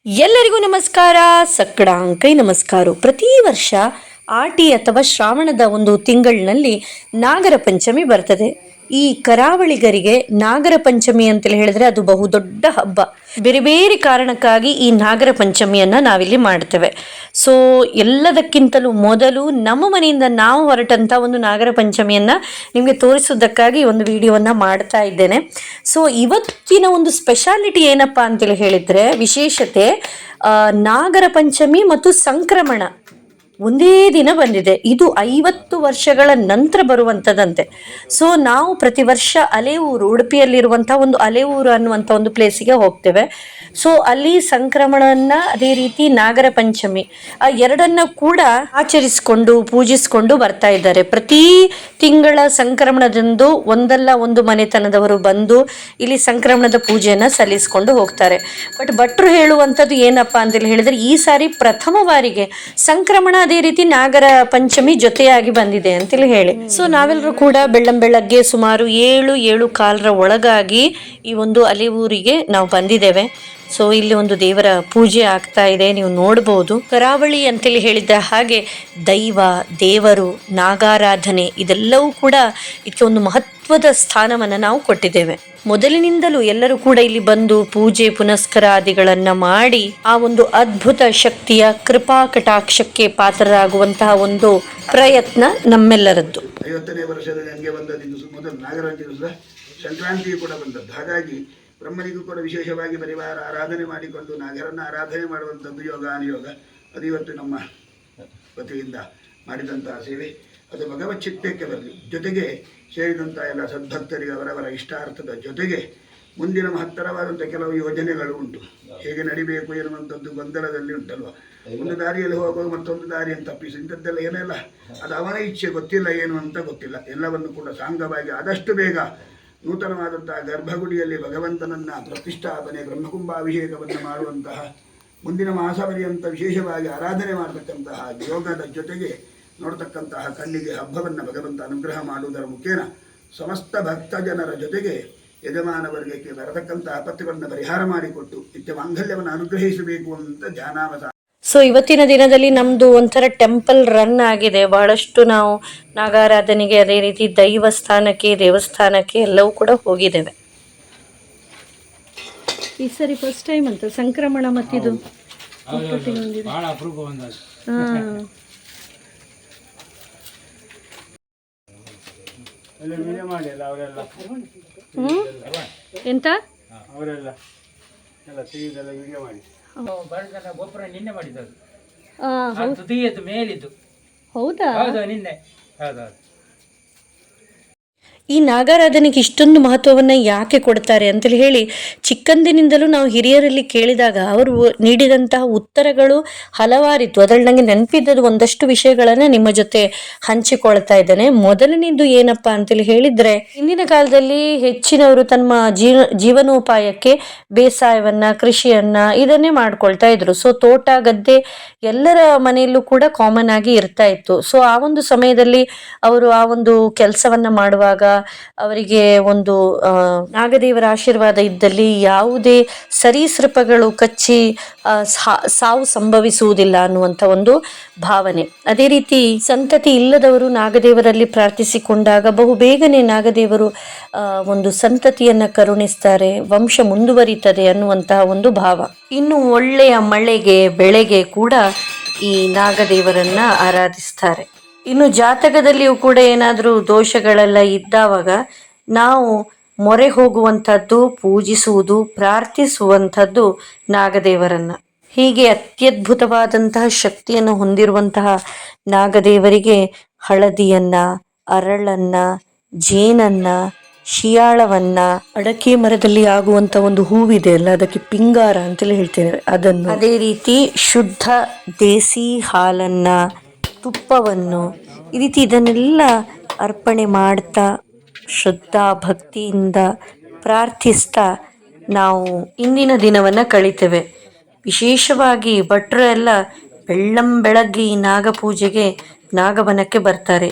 ಎಲ್ಲರಿಗೂ ನಮಸ್ಕಾರ. ಸಕ್ಕಡಾಂಕೈ ನಮಸ್ಕಾರ. ಪ್ರತಿ ವರ್ಷ ಆಟಿ ಅಥವಾ ಶ್ರಾವಣದ ಒಂದು ತಿಂಗಳಿನಲ್ಲಿ ನಾಗರ ಪಂಚಮಿ ಬರ್ತದೆ. ಈ ಕರಾವಳಿಗರಿಗೆ ನಾಗರ ಪಂಚಮಿ ಅಂತೇಳಿ ಹೇಳಿದ್ರೆ ಅದು ಬಹುದೊಡ್ಡ ಹಬ್ಬ. ಬೇರೆ ಬೇರೆ ಕಾರಣಕ್ಕಾಗಿ ಈ ನಾಗರ ಪಂಚಮಿಯನ್ನ ನಾವಿಲ್ಲಿ ಮಾಡ್ತೇವೆ. ಸೊ ಎಲ್ಲದಕ್ಕಿಂತಲೂ ಮೊದಲು ನಮ್ಮ ಮನೆಯಿಂದ ನಾವು ಹೊರಟಂತ ಒಂದು ನಾಗರ ಪಂಚಮಿಯನ್ನ ನಿಮಗೆ ತೋರಿಸೋದಕ್ಕಾಗಿ ಒಂದು ವಿಡಿಯೋವನ್ನ ಮಾಡ್ತಾ ಇದ್ದೇನೆ. ಸೊ ಇವತ್ತಿನ ಒಂದು ಸ್ಪೆಷಾಲಿಟಿ ಏನಪ್ಪಾ ಅಂತೇಳಿ ಹೇಳಿದ್ರೆ, ವಿಶೇಷತೆ ನಾಗರ ಪಂಚಮಿ ಮತ್ತು ಸಂಕ್ರಮಣ ಒಂದೇ ದಿನ ಬಂದಿದೆ. ಇದು 50 ವರ್ಷಗಳ ನಂತರ ಬರುವಂಥದ್ದಂತೆ. ಸೊ ನಾವು ಪ್ರತಿ ವರ್ಷ ಅಲೆಯೂರು, ಉಡುಪಿಯಲ್ಲಿರುವಂತಹ ಒಂದು ಅಲೆಯೂರು ಅನ್ನುವಂಥ ಒಂದು ಪ್ಲೇಸಿಗೆ ಹೋಗ್ತೇವೆ. ಸೊ ಅಲ್ಲಿ ಸಂಕ್ರಮಣವನ್ನ, ಅದೇ ರೀತಿ ನಾಗರ ಪಂಚಮಿ, ಆ ಎರಡನ್ನ ಕೂಡ ಆಚರಿಸಿಕೊಂಡು ಪೂಜಿಸಿಕೊಂಡು ಬರ್ತಾ ಇದ್ದಾರೆ. ಪ್ರತಿ ತಿಂಗಳ ಸಂಕ್ರಮಣದಂದು ಒಂದಲ್ಲ ಒಂದು ಮನೆತನದವರು ಬಂದು ಇಲ್ಲಿ ಸಂಕ್ರಮಣದ ಪೂಜೆಯನ್ನ ಸಲ್ಲಿಸಿಕೊಂಡು ಹೋಗ್ತಾರೆ. ಬಟ್ ಭಟ್ರು ಹೇಳುವಂಥದ್ದು ಏನಪ್ಪಾ ಅಂತೇಳಿ ಹೇಳಿದ್ರೆ, ಈ ಸಾರಿ ಪ್ರಥಮ ಬಾರಿಗೆ ಸಂಕ್ರಮಣ ಅದೇ ರೀತಿ ನಾಗರ ಪಂಚಮಿ ಜೊತೆಯಾಗಿ ಬಂದಿದೆ ಅಂತೇಳಿ ಹೇಳಿ. ಸೊ ನಾವೆಲ್ಲರೂ ಕೂಡ ಬೆಳ್ಳಂಬೆಳಗ್ಗೆ ಸುಮಾರು 7-7:15 ಒಳಗಾಗಿ ಈ ಒಂದು ಅಲೆಯೂರಿಗೆ ನಾವು ಬಂದಿದ್ದೇವೆ. ಸೊ ಇಲ್ಲಿ ಒಂದು ದೇವರ ಪೂಜೆ ಆಗ್ತಾ ಇದೆ, ನೀವು ನೋಡಬಹುದು. ಕರಾವಳಿ ಅಂತೇಳಿ ಹೇಳಿದ ಹಾಗೆ ದೈವ, ದೇವರು, ನಾಗಾರಾಧನೆ ಇದೆಲ್ಲವೂ ಕೂಡ ಇದಕ್ಕೆ ಒಂದು ಮಹತ್ವದ ಸ್ಥಾನವನ್ನು ನಾವು ಕೊಟ್ಟಿದ್ದೇವೆ. ಮೊದಲಿನಿಂದಲೂ ಎಲ್ಲರೂ ಕೂಡ ಇಲ್ಲಿ ಬಂದು ಪೂಜೆ ಪುನಸ್ಕಾರಾದಿಗಳನ್ನ ಮಾಡಿ ಆ ಒಂದು ಅದ್ಭುತ ಶಕ್ತಿಯ ಕೃಪಾ ಕಟಾಕ್ಷಕ್ಕೆ ಪಾತ್ರರಾಗುವಂತಹ ಒಂದು ಪ್ರಯತ್ನ ನಮ್ಮೆಲ್ಲರದ್ದು. 50ನೇ ವರ್ಷದಲ್ಲಿ ಹಂಗೆ ಬಂದದ್ದು ಮೊದಲು ನಾಗರ ಸಂಕ್ರಾಂತಿ ಕೂಡ ಬಂದದ್ದು. ಹಾಗಾಗಿ ಬ್ರಹ್ಮನಿಗೂ ಕೂಡ ವಿಶೇಷವಾಗಿ ಪರಿವಾರ ಆರಾಧನೆ ಮಾಡಿಕೊಂಡು ನಾಗರನ್ನ ಆರಾಧನೆ ಮಾಡುವಂಥದ್ದು ಯೋಗ ಅನುಯೋಗ. ಅದು ಇವತ್ತು ನಮ್ಮ ವತಿಯಿಂದ ಮಾಡಿದಂತಹ ಸೇವೆ ಅದು ಭಗವತ್ ಚಿತ್ತಕ್ಕೆ ಬರಲಿ. ಜೊತೆಗೆ ಸೇರಿದಂಥ ಎಲ್ಲ ಸದ್ಭಕ್ತರಿಗೆ ಅವರವರ ಇಷ್ಟಾರ್ಥದ ಜೊತೆಗೆ ಮುಂದಿನ ಮಹತ್ತರವಾದಂಥ ಕೆಲವು ಯೋಜನೆಗಳು ಉಂಟು. ಹೇಗೆ ನಡಿಬೇಕು ಎನ್ನುವಂಥದ್ದು ಗೊಂದಲದಲ್ಲಿ ಉಂಟಲ್ವ. ಒಂದು ದಾರಿಯಲ್ಲಿ ಹೋಗುವಾಗ ಮತ್ತೊಂದು ದಾರಿಯನ್ನು ತಪ್ಪಿಸಿ ಇಂಥದ್ದೆಲ್ಲ ಏನೆಲ್ಲ ಅದು ಅವನ ಇಚ್ಛೆ, ಗೊತ್ತಿಲ್ಲ ಏನು ಅಂತ ಗೊತ್ತಿಲ್ಲ. ಎಲ್ಲವನ್ನು ಕೂಡ ಸಾಂಗವಾಗಿ ಆದಷ್ಟು ಬೇಗ ನೂತನವಾದಂತಹ ಗರ್ಭಗುಡಿಯಲ್ಲಿ ಭಗವಂತನನ್ನ ಪ್ರತಿಷ್ಠಾಪನೆ, ಬ್ರಹ್ಮಕುಂಭಾಭಿಷೇಕವನ್ನು ಮಾಡುವಂತಹ, ಮುಂದಿನ ಮಾಸ ಪರ್ಯಂತ ವಿಶೇಷವಾಗಿ ಆರಾಧನೆ ಮಾಡತಕ್ಕಂತಹ ಯೋಗದ ಜೊತೆಗೆ ನೋಡ್ತಕ್ಕಂತಹ ಕಣ್ಣಿಗೆ ಹಬ್ಬವನ್ನು ಭಗವಂತ ಅನುಗ್ರಹ ಮಾಡುವುದರ ಮುಖೇನ ಸಮಸ್ತ ಭಕ್ತ ಜನರ ಜೊತೆಗೆ ಯಜಮಾನ ವರ್ಗಕ್ಕೆ ಬರತಕ್ಕಂತಹ ಆಪತ್ತುಗಳನ್ನು ಪರಿಹಾರ ಮಾಡಿಕೊಟ್ಟು ನಿತ್ಯ ಮಾಂಗಲ್ಯವನ್ನು ಅನುಗ್ರಹಿಸಬೇಕು ಅಂತ ಧ್ಯಾನಾವಸ. ಸೊ ಇವತ್ತಿನ ದಿನದಲ್ಲಿ ನಮ್ದು ಒಂಥರ ಟೆಂಪಲ್ ರನ್ ಆಗಿದೆ. ಬಹಳಷ್ಟು ನಾವು ನಾಗಾರಾಧನೆಗೆ, ಅದೇ ರೀತಿ ದೇವಸ್ಥಾನಕ್ಕೆ ಎಲ್ಲವೂ ಕೂಡ ಹೋಗಿದ್ದೇವೆ. ಈ ಸರಿ ಫಸ್ಟ್ ಟೈಮ್ ಅಂತ ಸಂಕ್ರಮಣ ಮತ್ತಿದು ಎಂತ ಹೌದಾ? ಈ ನಾಗಾರಾಧನೆಗೆ ಇಷ್ಟೊಂದು ಮಹತ್ವವನ್ನು ಯಾಕೆ ಕೊಡ್ತಾರೆ ಅಂತೇಳಿ ಹೇಳಿ ಚಿಕ್ಕಂದಿನಿಂದಲೂ ನಾವು ಹಿರಿಯರಲ್ಲಿ ಕೇಳಿದಾಗ ಅವರು ನೀಡಿದಂತಹ ಉತ್ತರಗಳು ಹಲವಾರಿತ್ತು. ಅದರಲ್ಲಿ ನನಗೆ ನೆನಪಿದ್ದದ್ದು ಒಂದಷ್ಟು ವಿಷಯಗಳನ್ನು ನಿಮ್ಮ ಜೊತೆ ಹಂಚಿಕೊಳ್ತಾ ಇದ್ದೇನೆ. ಮೊದಲನೇದು ಏನಪ್ಪಾ ಅಂತೇಳಿ ಹೇಳಿದ್ರೆ, ಹಿಂದಿನ ಕಾಲದಲ್ಲಿ ಹೆಚ್ಚಿನವರು ತಮ್ಮ ಜೀವನೋಪಾಯಕ್ಕೆ ಬೇಸಾಯವನ್ನ, ಕೃಷಿಯನ್ನ ಇದನ್ನೇ ಮಾಡ್ಕೊಳ್ತಾ ಇದ್ರು. ಸೊ ತೋಟ ಗದ್ದೆ ಎಲ್ಲರ ಮನೆಯಲ್ಲೂ ಕೂಡ ಕಾಮನ್ ಆಗಿ ಇರ್ತಾ ಇತ್ತು. ಸೊ ಆ ಒಂದು ಸಮಯದಲ್ಲಿ ಅವರು ಆ ಒಂದು ಕೆಲಸವನ್ನ ಮಾಡುವಾಗ ಅವರಿಗೆ ಒಂದು ನಾಗದೇವರ ಆಶೀರ್ವಾದ ಇದ್ದಲ್ಲಿ ಯಾವುದೇ ಸರೀಸೃಪಗಳು ಕಚ್ಚಿ ಸಾವು ಸಂಭವಿಸುವುದಿಲ್ಲ ಅನ್ನುವಂಥ ಒಂದು ಭಾವನೆ. ಅದೇ ರೀತಿ ಸಂತತಿ ಇಲ್ಲದವರು ನಾಗದೇವರಲ್ಲಿ ಪ್ರಾರ್ಥಿಸಿಕೊಂಡಾಗ ಬಹುಬೇಗನೆ ನಾಗದೇವರು ಒಂದು ಸಂತತಿಯನ್ನ ಕರುಣಿಸ್ತಾರೆ, ವಂಶ ಮುಂದುವರಿತದೆ ಅನ್ನುವಂತಹ ಒಂದು ಭಾವ. ಇನ್ನು ಒಳ್ಳೆಯ ಮಳೆಗೆ, ಬೆಳೆಗೆ ಕೂಡ ಈ ನಾಗದೇವರನ್ನ ಆರಾಧಿಸ್ತಾರೆ. ಇನ್ನು ಜಾತಕದಲ್ಲಿಯೂ ಕೂಡ ಏನಾದರೂ ದೋಷಗಳೆಲ್ಲ ಇದ್ದಾವಾಗ ನಾವು ಮೊರೆ ಹೋಗುವಂಥದ್ದು, ಪೂಜಿಸುವುದು, ಪ್ರಾರ್ಥಿಸುವಂಥದ್ದು ನಾಗದೇವರನ್ನ. ಹೀಗೆ ಅತ್ಯದ್ಭುತವಾದಂತಹ ಶಕ್ತಿಯನ್ನು ಹೊಂದಿರುವಂತಹ ನಾಗದೇವರಿಗೆ ಹಳದಿಯನ್ನ, ಅರಳನ್ನ, ಜೇನನ್ನ, ಶಿಯಾಳವನ್ನ, ಅಡಕೆ ಮರದಲ್ಲಿ ಆಗುವಂತ ಒಂದು ಹೂವಿದೆ ಅಲ್ಲ, ಅದಕ್ಕೆ ಪಿಂಗಾರ ಅಂತೇಳಿ ಹೇಳ್ತೇವೆ ಅದನ್ನು, ಅದೇ ರೀತಿ ಶುದ್ಧ ದೇಸಿ ಹಾಲನ್ನ, ತುಪ್ಪವನ್ನು, ಈ ರೀತಿ ಇದನ್ನೆಲ್ಲ ಅರ್ಪಣೆ ಮಾಡ್ತಾ ಶ್ರದ್ಧಾ ಭಕ್ತಿಯಿಂದ ಪ್ರಾರ್ಥಿಸ್ತಾ ನಾವು ಇಂದಿನ ದಿನವನ್ನು ಕಳಿತೇವೆ. ವಿಶೇಷವಾಗಿ ಭಟ್ರು ಎಲ್ಲ ಬೆಳ್ಳಂಬೆಳಗ್ಗೆ ಈ ನಾಗಪೂಜೆಗೆ ನಾಗವನಕ್ಕೆ ಬರ್ತಾರೆ.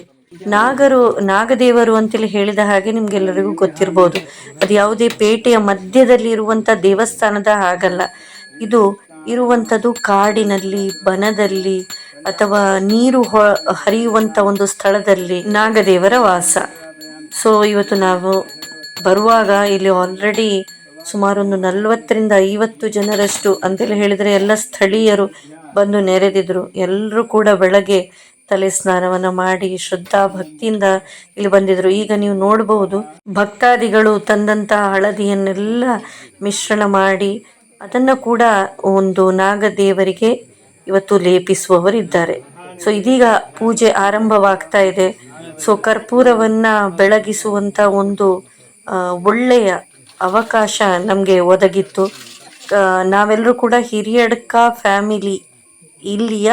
ನಾಗದೇವರು ಅಂತೇಳಿ ಹೇಳಿದ ಹಾಗೆ ನಿಮ್ಗೆಲ್ಲರಿಗೂ ಗೊತ್ತಿರ್ಬೋದು, ಅದು ಯಾವುದೇ ಪೇಟೆಯ ಮಧ್ಯದಲ್ಲಿ ಇರುವಂಥ ದೇವಸ್ಥಾನದ ಹಾಗಲ್ಲ. ಇದು ಇರುವಂಥದ್ದು ಕಾಡಿನಲ್ಲಿ, ಬನದಲ್ಲಿ ಅಥವಾ ನೀರು ಹರಿಯುವಂಥ ಒಂದು ಸ್ಥಳದಲ್ಲಿ ನಾಗದೇವರ ವಾಸ. ಸೊ ಇವತ್ತು ನಾವು ಬರುವಾಗ ಇಲ್ಲಿ ಆಲ್ರೆಡಿ ಸುಮಾರು ಒಂದು 40-50 ಜನರಷ್ಟು ಅಂತೇಳಿ ಹೇಳಿದರೆ ಎಲ್ಲ ಸ್ಥಳೀಯರು ಬಂದು ನೆರೆದಿದ್ರು. ಎಲ್ಲರೂ ಕೂಡ ಬೆಳಗ್ಗೆ ತಲೆ ಸ್ನಾನವನ್ನ ಮಾಡಿ ಶ್ರದ್ಧಾ ಭಕ್ತಿಯಿಂದ ಇಲ್ಲಿ ಬಂದಿದ್ರು. ಈಗ ನೀವು ನೋಡಬಹುದು ಭಕ್ತಾದಿಗಳು ತಂದಂತ ಹಳದಿಯನ್ನೆಲ್ಲ ಮಿಶ್ರಣ ಮಾಡಿ ಅದನ್ನ ಕೂಡ ಒಂದು ನಾಗದೇವರಿಗೆ ಇವತ್ತು ಲೇಪಿಸುವವರಿದ್ದಾರೆ. ಸೊ ಇದೀಗ ಪೂಜೆ ಆರಂಭವಾಗ್ತಾ ಇದೆ. ಸೊ ಕರ್ಪೂರವನ್ನ ಬೆಳಗಿಸುವಂತ ಒಂದು ಒಳ್ಳೆಯ ಅವಕಾಶ ನಮಗೆ ಒದಗಿತ್ತು. ನಾವೆಲ್ಲರೂ ಕೂಡ ಹಿರಿಯಡ್ಕ ಫ್ಯಾಮಿಲಿ ಇಲ್ಲಿಯ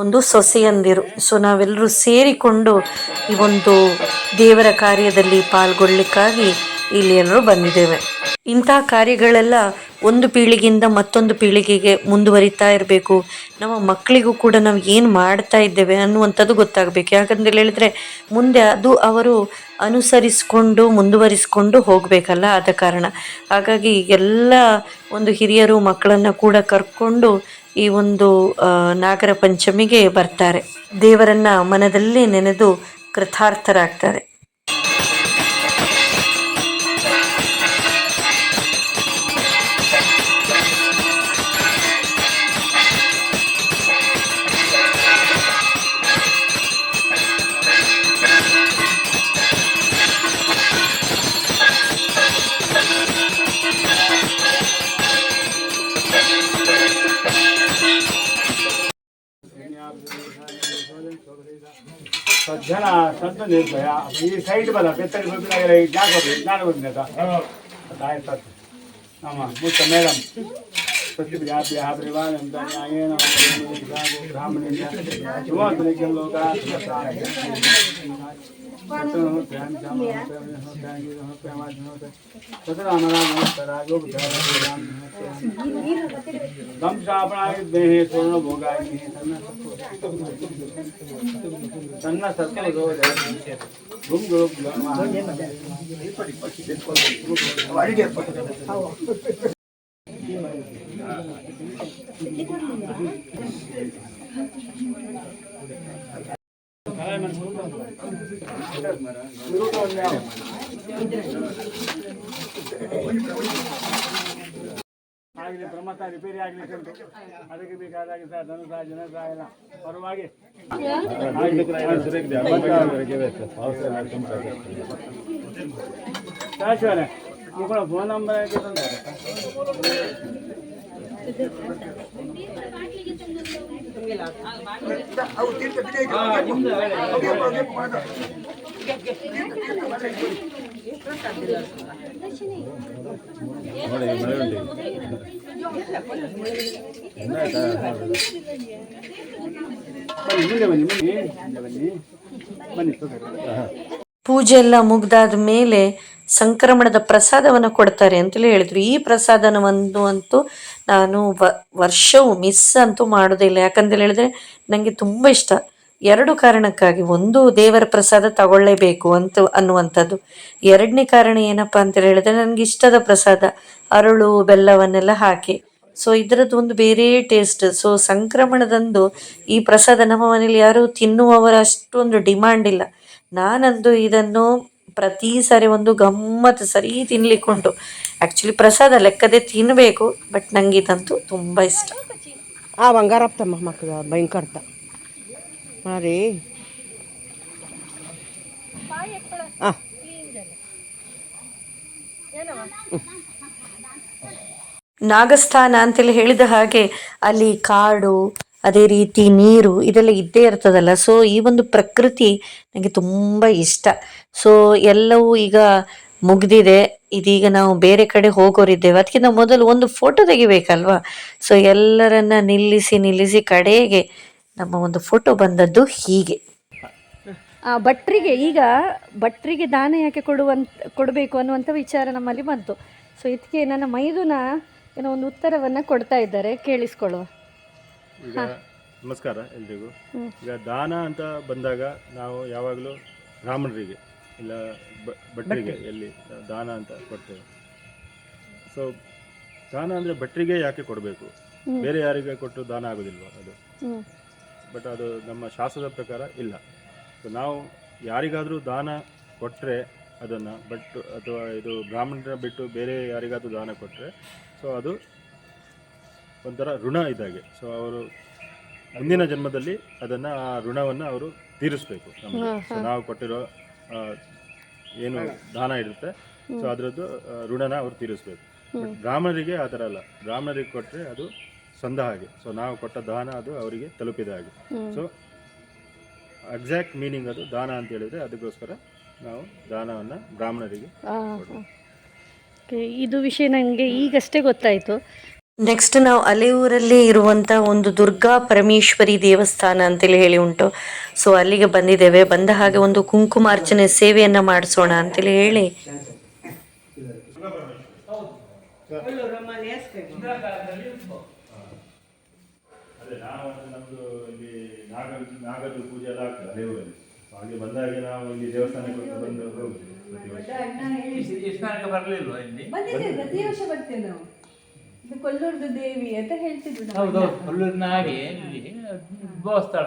ಒಂದು ಸೊಸೆಯಂದಿರು. ಸೊ ನಾವೆಲ್ಲರೂ ಸೇರಿಕೊಂಡು ಈ ಒಂದು ದೇವರ ಕಾರ್ಯದಲ್ಲಿ ಪಾಲ್ಗೊಳ್ಳಿಕ್ಕಾಗಿ ಇಲ್ಲಿ ಎಲ್ಲರೂ ಬಂದಿದ್ದೇವೆ. ಇಂಥ ಕಾರ್ಯಗಳೆಲ್ಲ ಒಂದು ಪೀಳಿಗೆಯಿಂದ ಮತ್ತೊಂದು ಪೀಳಿಗೆಗೆ ಮುಂದುವರಿತಾ ಇರಬೇಕು. ನಮ್ಮ ಮಕ್ಕಳಿಗೂ ಕೂಡ ನಾವು ಏನು ಮಾಡ್ತಾ ಇದ್ದೇವೆ ಅನ್ನುವಂಥದ್ದು ಗೊತ್ತಾಗಬೇಕು. ಯಾಕಂತ ಹೇಳಿದ್ರೆ ಮುಂದೆ ಅದು ಅವರು ಅನುಸರಿಸಿಕೊಂಡು ಮುಂದುವರಿಸಿಕೊಂಡು ಹೋಗಬೇಕಲ್ಲ, ಆದ ಕಾರಣ. ಹಾಗಾಗಿ ಎಲ್ಲ ಒಂದು ಹಿರಿಯರು ಮಕ್ಕಳನ್ನು ಕೂಡ ಕರ್ಕೊಂಡು ಈ ಒಂದು ನಾಗರ ಪಂಚಮಿಗೆ ಬರ್ತಾರೆ. ದೇವರನ್ನ ಮನದಲ್ಲಿ ನೆನೆದು ಕೃತಾರ್ಥರಾಗ್ತಾರೆ. ಜನ ಸಂತ ನಿರ್ಭಯ ಈ ಸೈಡ್ ಬಲ ಬೆತ್ತರಿ ಗೊತ್ತಿಲ್ಲ ಜ್ಞಾನ ಬಂದಿದ್ದ ಆಯ್ತು ನಮ್ಮ ಮುತ್ತ ಮೇಡಮ್ ಸ್ವರ್ಣ ಭೋಗ ಸಣ್ಣ ಸತ್ವ ಆಗಲಿ ಬ್ರಹ್ಮತ ರಿಪೇರಿ ಆಗಲಿಕ್ಕೆ ಉಂಟು. ಅದಕ್ಕೆ ಬೇಕಾದಾಗ ಧನುಸ ಜನಸ ಎಲ್ಲ ಪರವಾಗಿ ಶಾಶ್ವತ ಕೂಡ ಫೋನ್ ನಂಬರ್ ಪೂಜೆ ಎಲ್ಲ ಮುಗ್ದಾದ ಮೇಲೆ ಸಂಕ್ರಮಣದ ಪ್ರಸಾದವನ್ನು ಕೊಡ್ತಾರೆ ಅಂತಲೇ ಹೇಳಿದ್ರು. ಈ ಪ್ರಸಾದನವನ್ನು ಅಂತೂ ನಾನು ವರ್ಷವೂ ಮಿಸ್ ಅಂತೂ ಮಾಡೋದಿಲ್ಲ. ಯಾಕಂತ ಹೇಳಿದ್ರೆ ನನಗೆ ತುಂಬ ಇಷ್ಟ. 2 ಕಾರಣಕ್ಕಾಗಿ. ಒಂದು, ದೇವರ ಪ್ರಸಾದ ತಗೊಳ್ಳೇಬೇಕು ಅನ್ನುವಂಥದ್ದು. 2ನೇ ಕಾರಣ ಏನಪ್ಪ ಅಂತ ಹೇಳಿದ್ರೆ ನನಗೆ ಇಷ್ಟದ ಪ್ರಸಾದ ಅರಳು ಬೆಲ್ಲವನ್ನೆಲ್ಲ ಹಾಕಿ. ಸೊ ಇದರದ್ದು ಒಂದು ಬೇರೆ ಟೇಸ್ಟ್. ಸೊ ಸಂಕ್ರಮಣದಂದು ಈ ಪ್ರಸಾದ ನಮ್ಮ ಮನೇಲಿ ಯಾರು ತಿನ್ನುವವರ ಅಷ್ಟೊಂದು ಡಿಮಾಂಡ್ ಇಲ್ಲ. ನಾನಂದು ಇದನ್ನು ಪ್ರತಿ ಸಾರಿ ಒಂದು ಗಮ್ಮತ್ತು ಸರಿ ತಿನ್ಲಿಕ್ಕುಂಟು. ಆ್ಯಕ್ಚುಲಿ ಪ್ರಸಾದ ಲೆಕ್ಕದೆ ತಿನ್ನಬೇಕು, ಬಟ್ ನಂಗೆ ಇದಂತೂ ತುಂಬ ಇಷ್ಟ. ಬಂಗಾರಪ್ಪ ಮಕ್ಕಳ ಭಯಂಕರ್ತ ಮಾರಿ ನಾಗಸ್ಥಾನ ಅಂತೇಳಿ ಹೇಳಿದ ಹಾಗೆ ಅಲ್ಲಿ ಕಾಡು, ಅದೇ ರೀತಿ ನೀರು ಇದೆಲ್ಲ ಇದ್ದೇ ಇರ್ತದಲ್ಲ. ಸೊ ಈ ಒಂದು ಪ್ರಕೃತಿ ನನಗೆ ತುಂಬ ಇಷ್ಟ. ಸೊ ಎಲ್ಲವೂ ಈಗ ಮುಗ್ದಿದೆ. ಇದೀಗ ನಾವು ಬೇರೆ ಕಡೆ ಹೋಗೋರಿದ್ದೇವೆ. ಅದಕ್ಕಿಂತ ಮೊದಲು ಒಂದು ಫೋಟೋ ತೆಗಿಬೇಕಲ್ವಾ. ಸೊ ಎಲ್ಲರನ್ನ ನಿಲ್ಲಿಸಿ ಕಡೆಗೆ ನಮ್ಮ ಒಂದು ಫೋಟೋ ಬಂದದ್ದು ಹೀಗೆ. ಭಟ್ರಿಗೆ ದಾನ ಯಾಕೆ ಕೊಡಬೇಕು ಅನ್ನುವಂಥ ವಿಚಾರ ನಮ್ಮಲ್ಲಿ ಬಂತು. ಸೊ ಇದಕ್ಕೆ ನನ್ನ ಮೈದುನ ಏನೋ ಒಂದು ಉತ್ತರವನ್ನು ಕೊಡ್ತಾ ಇದ್ದಾರೆ, ಕೇಳಿಸ್ಕೊಳ್ಳುವ. ಈಗ ನಮಸ್ಕಾರ ಎಲ್ರಿಗೂ. ಈಗ ದಾನ ಅಂತ ಬಂದಾಗ ನಾವು ಯಾವಾಗಲೂ ಬ್ರಾಹ್ಮಣರಿಗೆ ಇಲ್ಲ ಭಟ್ರಿಗೆ ಎಲ್ಲಿ ದಾನ ಅಂತ ಕೊಡ್ತೇವೆ. ಸೊ ದಾನ ಅಂದರೆ ಭಟ್ರಿಗೆ ಯಾಕೆ ಕೊಡಬೇಕು ಬೇರೆ ಯಾರಿಗೆ ಕೊಟ್ಟು ದಾನ ಆಗೋದಿಲ್ವ ಅದು. ಬಟ್ ಅದು ನಮ್ಮ ಶಾಸ್ತ್ರದ ಪ್ರಕಾರ ಇಲ್ಲ. ಸೊ ನಾವು ಯಾರಿಗಾದರೂ ದಾನ ಕೊಟ್ಟರೆ ಅದನ್ನು ಅಥವಾ ಇದು ಬ್ರಾಹ್ಮಣರ ಬಿಟ್ಟು ಬೇರೆ ಯಾರಿಗಾದರೂ ದಾನ ಕೊಟ್ಟರೆ ಸೊ ಅದು ಒಂಥರ ಋಣ ಇದ್ದಾಗೆ. ಸೊ ಅವರು ಮುಂದಿನ ಜನ್ಮದಲ್ಲಿ ಅದನ್ನು ಆ ಋಣವನ್ನು ಅವರು ತೀರಿಸಬೇಕು ನಮಗೆ. ಸೊ ನಾವು ಕೊಟ್ಟಿರೋ ಏನು ದಾನ ಇರುತ್ತೆ ಸೊ ಅದರದ್ದು ಋಣನ ಅವ್ರು ತೀರಿಸಬೇಕು. ಬಟ್ ಬ್ರಾಹ್ಮಣರಿಗೆ ಆ ಥರ ಅಲ್ಲ. ಬ್ರಾಹ್ಮಣರಿಗೆ ಕೊಟ್ಟರೆ ಅದು ಸಂದ ಹಾಗೆ. ಸೊ ನಾವು ಕೊಟ್ಟ ದಾನ ಅದು ಅವರಿಗೆ ತಲುಪಿದ ಹಾಗೆ. ಸೊ ಎಕ್ಸಾಕ್ಟ್ ಮೀನಿಂಗ್ ಅದು ದಾನ ಅಂತ ಹೇಳಿದರೆ ಅದಕ್ಕೋಸ್ಕರ ನಾವು ದಾನವನ್ನು ಬ್ರಾಹ್ಮಣರಿಗೆ ಕೊಡೋದು. ಇದು ವಿಷಯ ನನಗೆ ಈಗಷ್ಟೇ ಗೊತ್ತಾಯಿತು. ನೆಕ್ಸ್ಟ್ ನಾವು ಅಲೆಯೂರಲ್ಲಿ ಇರುವಂಥ ಒಂದು ದುರ್ಗಾ ಪರಮೇಶ್ವರಿ ದೇವಸ್ಥಾನ ಅಂತೇಳಿ ಹೇಳಿ ಉಂಟು. ಸೊ ಅಲ್ಲಿಗೆ ಬಂದಿದ್ದೇವೆ. ಬಂದ ಹಾಗೆ ಒಂದು ಕುಂಕುಮಾರ್ಚನೆ ಸೇವೆಯನ್ನು ಮಾಡಿಸೋಣ ಅಂತೇಳಿ ಹೇಳಿ ಅದೇ ನಾವು ನಮ್ಮದು ಇಲ್ಲಿ ನಾಗದ್ದು ಪೂಜೆ ಎಲ್ಲ ಆಗ್ತದೆ ಅಲೆಯೂರಲ್ಲಿ. ಹಾಗೆ ಬಂದಾಗೆ ನಾವು ಇಲ್ಲಿ ದೇವಸ್ಥಾನಕ್ಕೆ ಬಂದು ಹೋಗುದು ಪ್ರತಿ ವರ್ಷ. ಪ್ರತಿ ವರ್ಷ ಬರ್ತೇವೆ ನಾವು. ಇದು ಕೊಲ್ಲೂರ್ದು ದೇವಿ ಅಂತ ಹೇಳ್ತಿದ್ರು. ಕೊಲ್ಲೂರಿನ ಹಾಗೆ ಸ್ಥಳ.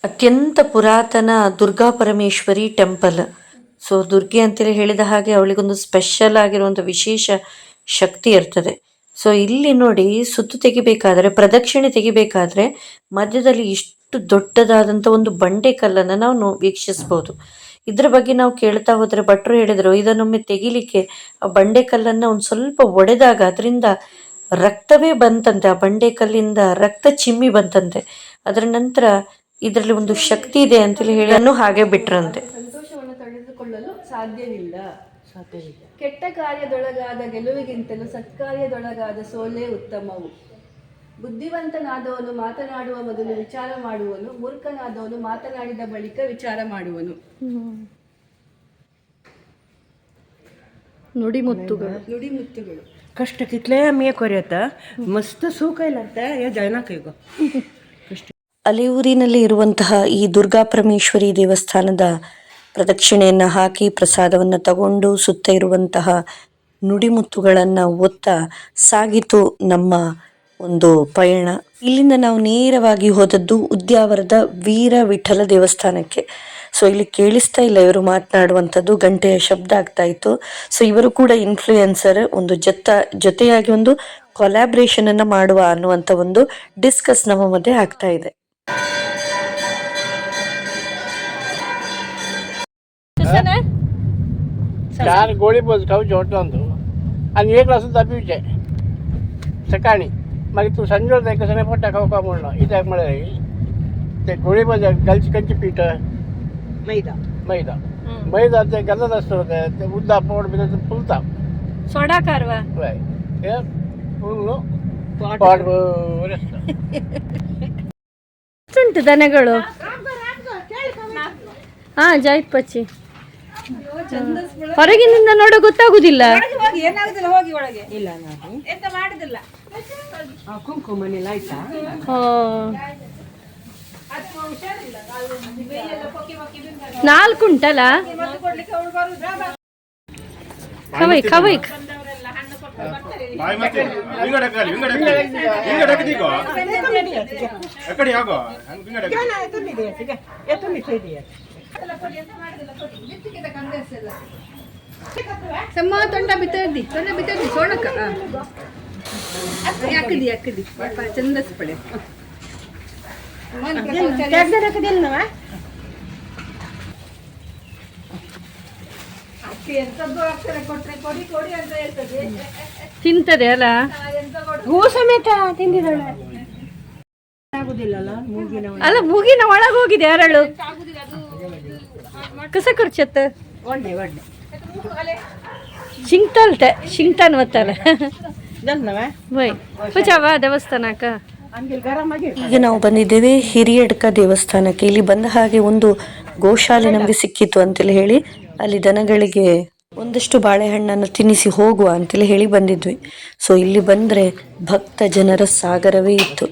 ಅತ್ಯಂತ ಪುರಾತನ ದುರ್ಗಾ ಪರಮೇಶ್ವರಿ ಟೆಂಪಲ್. ಸೊ ದುರ್ಗೆ ಅಂತೇಳಿ ಹೇಳಿದ ಹಾಗೆ ಅವಳಿಗೊಂದು ಸ್ಪೆಷಲ್ ಆಗಿರುವಂಥ ವಿಶೇಷ ಶಕ್ತಿ ಇರ್ತದೆ. ಸೊ ಇಲ್ಲಿ ನೋಡಿ, ಸುತ್ತು ತೆಗಿಬೇಕಾದ್ರೆ, ಪ್ರದಕ್ಷಿಣೆ ತೆಗಿಬೇಕಾದ್ರೆ ಮಧ್ಯದಲ್ಲಿ ಇಷ್ಟು ದೊಡ್ಡದಾದಂಥ ಒಂದು ಬಂಡೆ ಕಲ್ಲನ್ನು ನಾವು ವೀಕ್ಷಿಸ್ಬೋದು. ಇದ್ರ ಬಗ್ಗೆ ನಾವು ಕೇಳ್ತಾ ಹೋದರೆ ಭಟ್ರು ಹೇಳಿದರು, ಇದನ್ನೊಮ್ಮೆ ತೆಗಿಲಿಕ್ಕೆ ಆ ಬಂಡೆ ಕಲ್ಲನ್ನು ಒಂದು ಸ್ವಲ್ಪ ಒಡೆದಾಗ ಅದರಿಂದ ರಕ್ತವೇ ಬಂತಂತೆ. ಆ ಬಂಡೆ ಕಲ್ಲಿಂದ ರಕ್ತ ಚಿಮ್ಮಿ ಬಂತಂತೆ. ಅದರ ನಂತರ ಇದರಲ್ಲಿ ಒಂದು ಶಕ್ತಿ ಇದೆ ಅಂತೇಳಿ ಹೇಳಿ ಹಾಗೆ ಬಿಟ್ರಂತೆ. ಸಂತೋಷವನ್ನು ತಡೆದುಕೊಳ್ಳಲು ಸಾಧ್ಯವಿಲ್ಲ. ಕೆಟ್ಟ ಕಾರ್ಯದೊಳಗಾದ ಗೆಲುವಿಗಿಂತಲೂ ಸತ್ಕಾರ್ಯದೊಳಗಾದ ಸೋಲೇ ಉತ್ತಮವು. ಬುದ್ಧಿವಂತನಾದವನು ಮಾತನಾಡುವ ಮೊದಲು ವಿಚಾರ ಮಾಡುವನು, ಮೂರ್ಖನಾದವನು ಮಾತನಾಡಿದ ಬಳಿಕ ವಿಚಾರ ಮಾಡುವನು. ನುಡಿಮುತ್ತುಗಳು कष्ट कितले मे कोरेत मस्त सुख इलांत हे जायनाक ಈಗ ಅಲೆಯೂರಿನಲ್ಲಿ ಇರುವಂತಹ ಈ ದುರ್ಗಾ ಪರಮೇಶ್ವರಿ ದೇವಸ್ಥಾನದ ಪ್ರದಕ್ಷಿಣೆಯನ್ನು ಹಾಕಿ ಪ್ರಸಾದವನ್ನು ತಗೊಂಡು ಸುತ್ತ ಇರುವಂತಹ ನುಡಿಮುತ್ತುಗಳನ್ನು ಒತ್ತಾ ಸಾಗಿತು ನಮ್ಮ ಒಂದು ಪಯಣ. ಇಲ್ಲಿಂದ ನಾವು ನೇರವಾಗಿ ಹೋದದ್ದು ಉದ್ಯಾವರದ ವೀರ ವಿಠಲ ದೇವಸ್ಥಾನಕ್ಕೆ. ಸೊ ಇಲ್ಲಿ ಕೇಳಿಸ್ತಾ ಇಲ್ಲ ಇವರು ಮಾತನಾಡುವಂಥದ್ದು, ಗಂಟೆಯ ಶಬ್ದ ಆಗ್ತಾ ಇತ್ತು. ಸೊ ಇವರು ಕೂಡ ಇನ್ಫ್ಲೂಯೆನ್ಸರ್. ಒಂದು ಜೊತೆಯಾಗಿ ಒಂದು ಕೊಲ್ಯಾಬ್ರೇಷನ್ ಅನ್ನು ಮಾಡುವ ಅನ್ನುವಂಥ ಒಂದು ಡಿಸ್ಕಸ್ ನಮ್ಮ ಮಧ್ಯೆ ಆಗ್ತಾ ಇದೆ. चार गोळी बोल खाऊचे होतो आणि एक वाजून दाबीचे सकाळी मागीर तूं संजे वता कसं पोटा खावपा म्हणलो इत्याक म्हळ्यार ते गोळी बोल घालची खंयची पीठ मैदा मैदा मैदा ते घालत आसता ते उद्दा पोट भितर फुलता सोडा कारवा हय हे फुल्ल पोट बरें आसता. ಉಂಟು ದನಗಳು. ಹಾ ಜಾಯ್ತ್ ಪಚ್ಚಿ ಹೊರಗಿನಿಂದ ನೋಡೋ ಗೊತ್ತಾಗುದಿಲ್ಲ. ಏನಾಗುದಿಲ್ಲ, ಹೋಗಿ ಒಳಗೆ. ಇಲ್ಲ ನಾನು ಎಂತ ಮಾಡುದಿಲ್ಲ. ಕುಂಕುಮನೆಲ್ಲ ಆಯ್ತಾ? ನಾಲ್ಕುಂಟಲ್ಲ ಖವೈ ಖವೈ ಸಮ್ಮ ತೊಂಡ ಬಿತ್ತರ್ದಿ ಸೋಣಕ್ಕ ಅಕ್ಕದಿ ಚಂದಸ್ ಪಡೆ ಎಂತದ್ದು ಅಕ್ಷರ ಕೊಟ್ರೆ ಕೊಡಿ ಕೊಡಿ ಅಂತ ಹೇಳ್ತದೆ. ತಿಂತದೆ ಅಲ್ಲ, ಹೂ ಸಮೇತ ತಿಂದಿದ್ದಾಳೆ. ಆಗುದಿಲ್ಲಲ್ಲ ಮೂಗಿನ ಅಲ್ಲ ಮೂಗಿನ ಒಳಗೆ ಹೋಗಿದೆ ಅರಳು ಕಸ ಖರ್ಚತ್ತ ಒಳ್ಳೆ ಒಳ್ಳೆ ಶಿಂಗ್ತಲ್ತೆ ಶಿಂಗ್ತಾನ್ ಒತ್ತಲ್ಲ ಜಲ್ನವ ಬೈ ಪಚಾವ ದೇವಸ್ಥಾನಕ್ಕ. ಹಂಗೆ ಗರಂ ಆಗಿ ಈಗ ನಾವು ಬಂದಿದ್ದೇವೆ ಹಿರಿಯಡ್ಕ ದೇವಸ್ಥಾನಕ್ಕೆ. ಇಲ್ಲಿ ಬಂದ ಹಾಗೆ ಒಂದು ಗೋಶಾಲೆ ನಮಗೆ ಸಿಕ್ಕಿತ್ತು ಅಂತೇಳಿ ಹೇಳಿ ಅಲ್ಲಿ ದನಗಳಿಗೆ ಒಂದಷ್ಟು ಬಾಳೆಹಣ್ಣನ್ನು ತಿನ್ನಿಸಿ ಹೋಗುವ ಅಂತೇಳಿ ಹೇಳಿ ಬಂದಿದ್ವಿ. ಸೊ ಇಲ್ಲಿ ಬಂದರೆ ಭಕ್ತ ಜನರ ಸಾಗರವೇ ಇತ್ತು.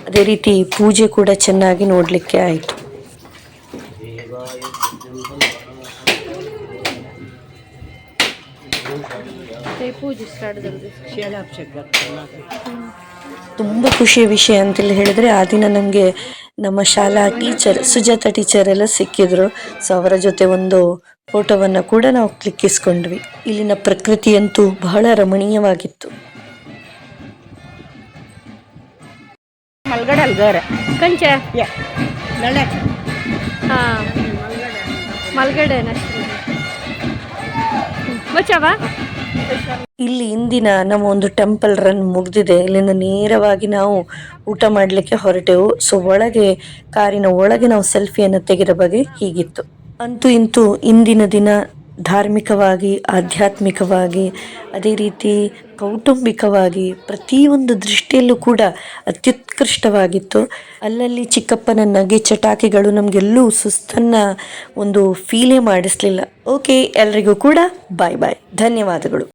ಅದೇ ರೀತಿ ಪೂಜೆ ಕೂಡ ಚೆನ್ನಾಗಿ ನೋಡಲಿಕ್ಕೆ ಆಯಿತು. ಪೂಜೆ ಸ್ಟಾರ್ಟ್ ಶೇಲಾಭಿಷೇಕ ತುಂಬ ಖುಷಿಯ ವಿಷಯ ಅಂತೇಳಿ ಹೇಳಿದರೆ ಆ ದಿನ ನಮಗೆ ನಮ್ಮ ಶಾಲಾ ಟೀಚರ್ ಸುಜಾತ ಟೀಚರ್ ಎಲ್ಲ ಸಿಕ್ಕಿದ್ರು. ಸೊ ಅವರ ಜೊತೆ ಒಂದು ಫೋಟೋವನ್ನು ಕೂಡ ನಾವು ಕ್ಲಿಕ್ಕಿಸ್ಕೊಂಡ್ವಿ. ಇಲ್ಲಿನ ಪ್ರಕೃತಿಯಂತೂ ಬಹಳ ರಮಣೀಯವಾಗಿತ್ತು. ಮಲ್ಗಡೆ ಅಲ್ಗಾರ ಕಂಚ ನಳೆ ಹಾಂ ಮಲ್ಗಡೆನ ಮಚ್ಚವ ಇಲ್ಲಿ ಇಂದಿನ ನಮ್ಮ ಒಂದು ಟೆಂಪಲ್ ರನ್ ಮುಗಿದಿದೆ. ಇಲ್ಲಿಂದ ನೇರವಾಗಿ ನಾವು ಊಟ ಮಾಡಲಿಕ್ಕೆ ಹೊರಟೆವು. ಸೊ ಒಳಗೆ ಕಾರಿನ ಒಳಗೆ ನಾವು ಸೆಲ್ಫಿಯನ್ನು ತೆಗೆದ ಬಗೆ ಹೀಗಿತ್ತು. ಅಂತೂ ಇಂತೂ ಇಂದಿನ ದಿನ ಧಾರ್ಮಿಕವಾಗಿ, ಆಧ್ಯಾತ್ಮಿಕವಾಗಿ, ಅದೇ ರೀತಿ ಕೌಟುಂಬಿಕವಾಗಿ ಪ್ರತಿಯೊಂದು ದೃಷ್ಟಿಯಲ್ಲೂ ಕೂಡ ಅತ್ಯುತ್ಕೃಷ್ಟವಾಗಿತ್ತು. ಅಲ್ಲಲ್ಲಿ ಚಿಕ್ಕಪ್ಪನ ನಗೆ ಚಟಾಕಿಗಳು ನಮಗೆಲ್ಲೂ ಸುಸ್ತನ್ನು ಒಂದು ಫೀಲೇ ಮಾಡಿಸ್ಲಿಲ್ಲ. ಓಕೆ, ಎಲ್ರಿಗೂ ಕೂಡ ಬಾಯ್ ಬಾಯ್, ಧನ್ಯವಾದಗಳು.